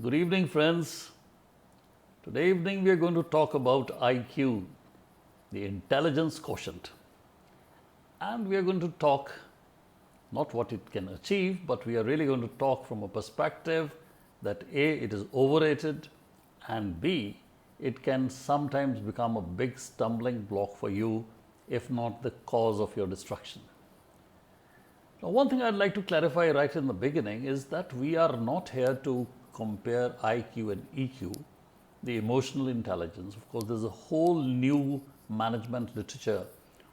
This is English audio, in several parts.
Good evening, friends. Today evening we are going to talk about IQ, the intelligence quotient. And we are going to talk not what it can achieve, but we are really going to talk from a perspective that A, it is overrated, and B, it can sometimes become a big stumbling block for you, if not the cause of your destruction. Now, one thing I'd like to clarify right in the beginning is that we are not here to compare IQ and EQ, the emotional intelligence. Of course, there's a whole new management literature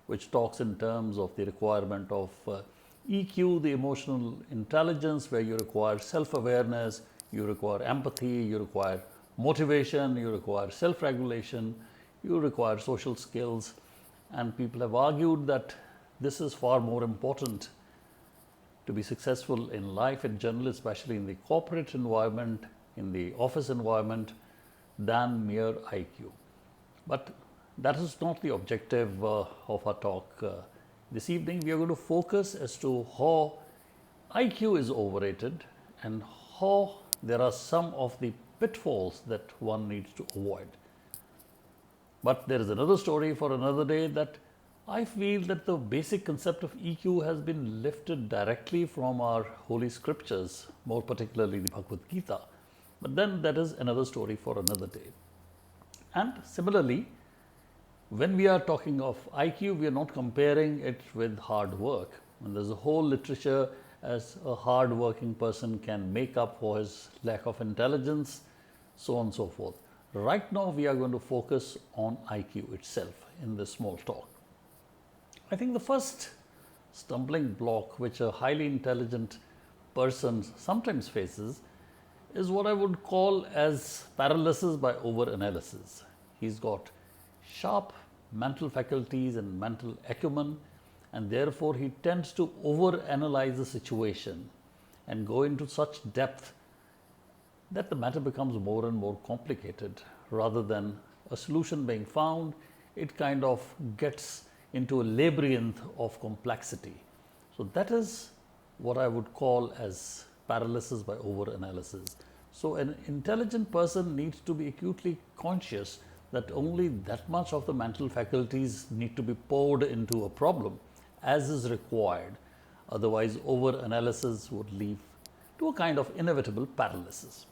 which talks in terms of the requirement of EQ, the emotional intelligence, where you require self awareness, you require empathy, you require motivation, you require self regulation, you require social skills. And people have argued that this is far more important to be successful in life in general, especially in the corporate environment, in the office environment, than mere IQ. But that is not the objective of our talk this evening. We are going to focus as to how IQ is overrated and how there are some of the pitfalls that one needs to avoid. But there is another story for another day, that I feel that the basic concept of EQ has been lifted directly from our holy scriptures, more particularly the Bhagavad Gita. But then that is another story for another day. And similarly, when we are talking of IQ, we are not comparing it with hard work. And there's a whole literature as a hard working person can make up for his lack of intelligence, so on and so forth. Right now, we are going to focus on IQ itself in this small talk. I think the first stumbling block which a highly intelligent person sometimes faces is what I would call as paralysis by overanalysis. He's got sharp mental faculties and mental acumen, and therefore he tends to overanalyze the situation and go into such depth that the matter becomes more and more complicated. Rather than a solution being found, it kind of gets into a labyrinth of complexity. So that is what I would call as paralysis by overanalysis. So an intelligent person needs to be acutely conscious that only that much of the mental faculties need to be poured into a problem as is required. Otherwise, overanalysis would lead to a kind of inevitable paralysis.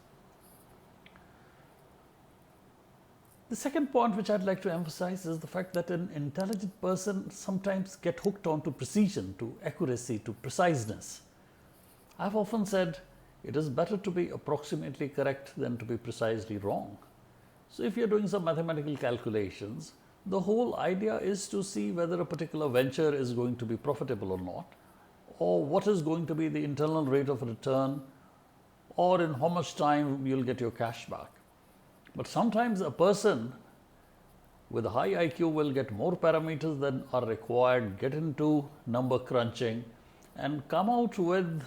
The second point which I'd like to emphasize is the fact that an intelligent person sometimes gets hooked on to precision, to accuracy, to preciseness. I've often said it is better to be approximately correct than to be precisely wrong. So if you're doing some mathematical calculations, the whole idea is to see whether a particular venture is going to be profitable or not, or what is going to be the internal rate of return, or in how much time you'll get your cash back. But sometimes a person with a high IQ will get more parameters than are required, get into number crunching, and come out with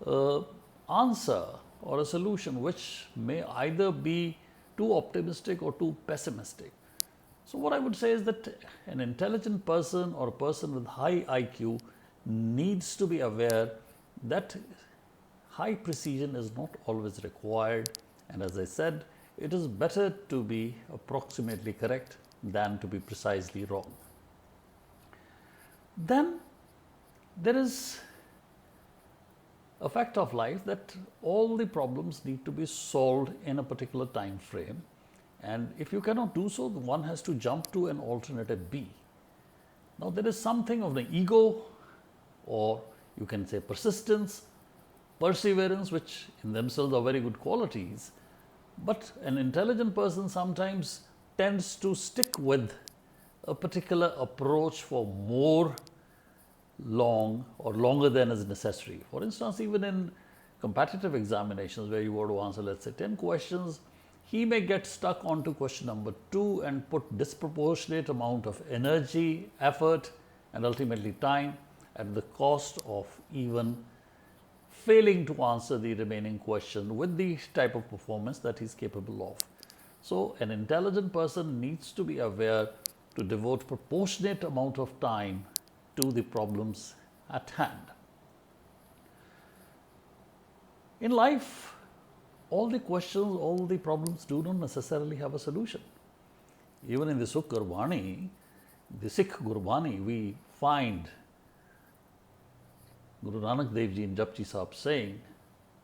an answer or a solution which may either be too optimistic or too pessimistic. So what I would say is that an intelligent person or a person with high IQ needs to be aware that high precision is not always required, and as I said, it is better to be approximately correct than to be precisely wrong. Then there is a fact of life that all the problems need to be solved in a particular time frame, and if you cannot do so, one has to jump to an alternative B. Now there is something of the ego, or you can say persistence, perseverance, which in themselves are very good qualities. But an intelligent person sometimes tends to stick with a particular approach for more long or longer than is necessary. For instance, even in competitive examinations where you want to answer, let's say, 10 questions, he may get stuck onto question number 2 and put disproportionate amount of energy, effort, and ultimately time at the cost of even failing to answer the remaining question with the type of performance that he is capable of. So an intelligent person needs to be aware to devote proportionate amount of time to the problems at hand. In life, all the questions, all the problems do not necessarily have a solution. Even in the Sikh Gurbani, we find Guru Nanak Dev Ji in Japji Sahib saying,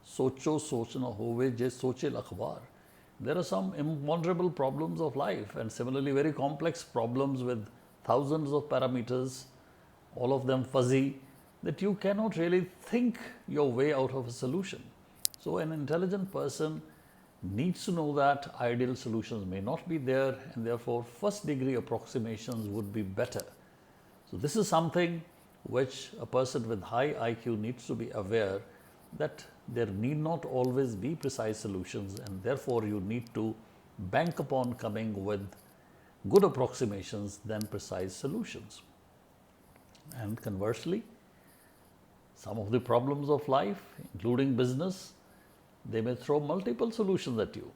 Socho soch na hove je soche lakhbar. There are some imponderable problems of life, and similarly very complex problems with thousands of parameters, all of them fuzzy, that you cannot really think your way out of a solution. So an intelligent person needs to know that ideal solutions may not be there, and therefore first degree approximations would be better. So this is something which a person with high IQ needs to be aware, that there need not always be precise solutions, and therefore you need to bank upon coming with good approximations than precise solutions. And conversely, some of the problems of life, including business, they may throw multiple solutions at you.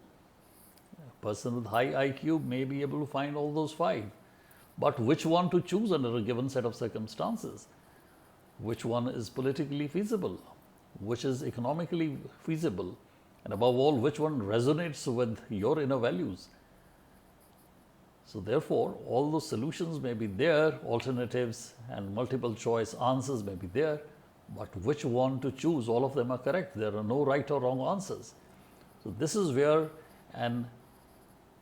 A person with high IQ may be able to find all those 5, but which one to choose under a given set of circumstances? Which one is politically feasible? Which is economically feasible? And above all, which one resonates with your inner values? So therefore, all those solutions may be there, alternatives and multiple choice answers may be there, but which one to choose? All of them are correct. There are no right or wrong answers. So this is where an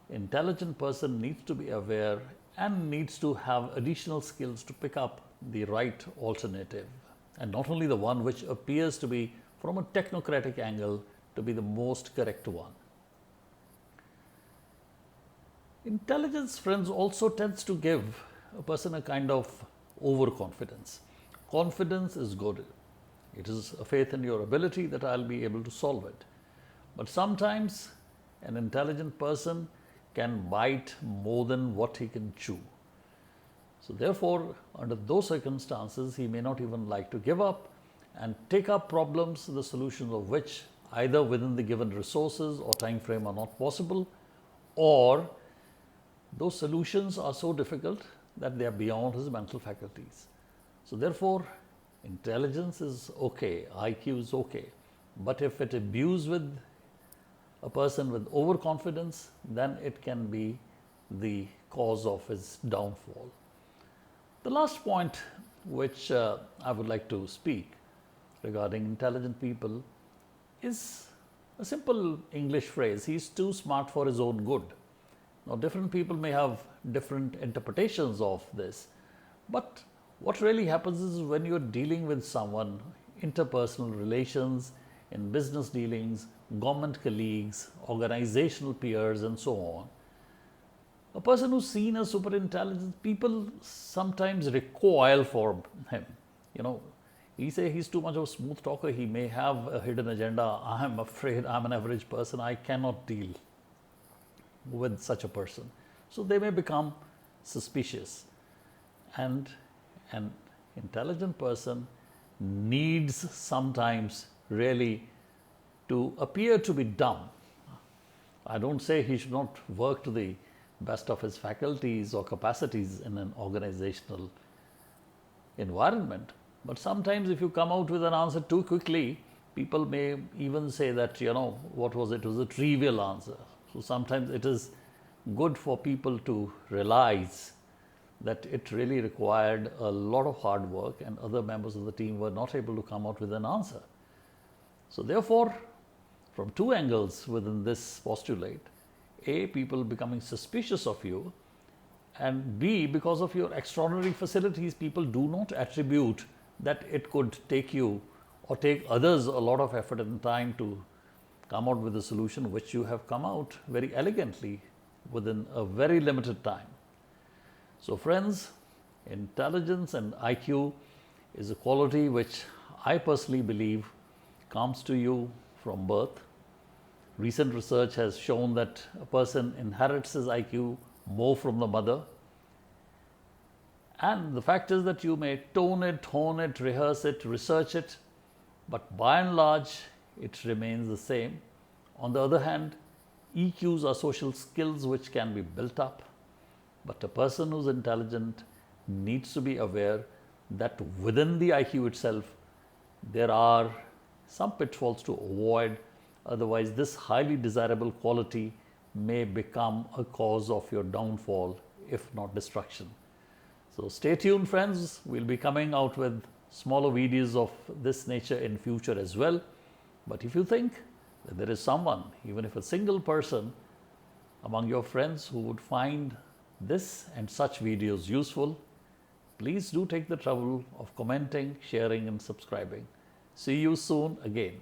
intelligent person needs to be aware and needs to have additional skills to pick up the right alternative, and not only the one which appears to be, from a technocratic angle, to be the most correct one. Intelligence, friends, also tends to give a person a kind of overconfidence. Confidence is good. It is a faith in your ability that I'll be able to solve it. But sometimes an intelligent person can bite more than what he can chew. So therefore, under those circumstances, he may not even like to give up and take up problems, the solutions of which either within the given resources or time frame are not possible, or those solutions are so difficult that they are beyond his mental faculties. So therefore, intelligence is okay, IQ is okay, but if it imbues with a person with overconfidence, then it can be the cause of his downfall. The last point which I would like to speak regarding intelligent people is a simple English phrase: he's too smart for his own good. Now, different people may have different interpretations of this, but what really happens is when you're dealing with someone, interpersonal relations, in business dealings, government colleagues, organizational peers, and so on, a person who's seen as super intelligent, people sometimes recoil for him. He say he's too much of a smooth talker, he may have a hidden agenda. I'm afraid I'm an average person, I cannot deal with such a person. So they may become suspicious. And an intelligent person needs sometimes really to appear to be dumb. I don't say he should not work to the best of his faculties or capacities in an organizational environment, but sometimes if you come out with an answer too quickly, people may even say that, what was it? It was a trivial answer. So sometimes it is good for people to realize that it really required a lot of hard work and other members of the team were not able to come out with an answer. So therefore, from two angles within this postulate: A, people becoming suspicious of you, and B, because of your extraordinary facilities, people do not attribute that it could take you or take others a lot of effort and time to come out with a solution which you have come out very elegantly within a very limited time. So friends, intelligence and IQ is a quality which I personally believe comes to you from birth. Recent research has shown that a person inherits his IQ more from the mother. And the fact is that you may tone it, hone it, rehearse it, research it, but by and large, it remains the same. On the other hand, EQs are social skills which can be built up, but a person who's intelligent needs to be aware that within the IQ itself, there are some pitfalls to avoid, Otherwise, this highly desirable quality may become a cause of your downfall, if not destruction. So stay tuned, friends. We'll be coming out with smaller videos of this nature in future as well. But if you think that there is someone, even if a single person among your friends who would find this and such videos useful, please do take the trouble of commenting, sharing and subscribing. See you soon again.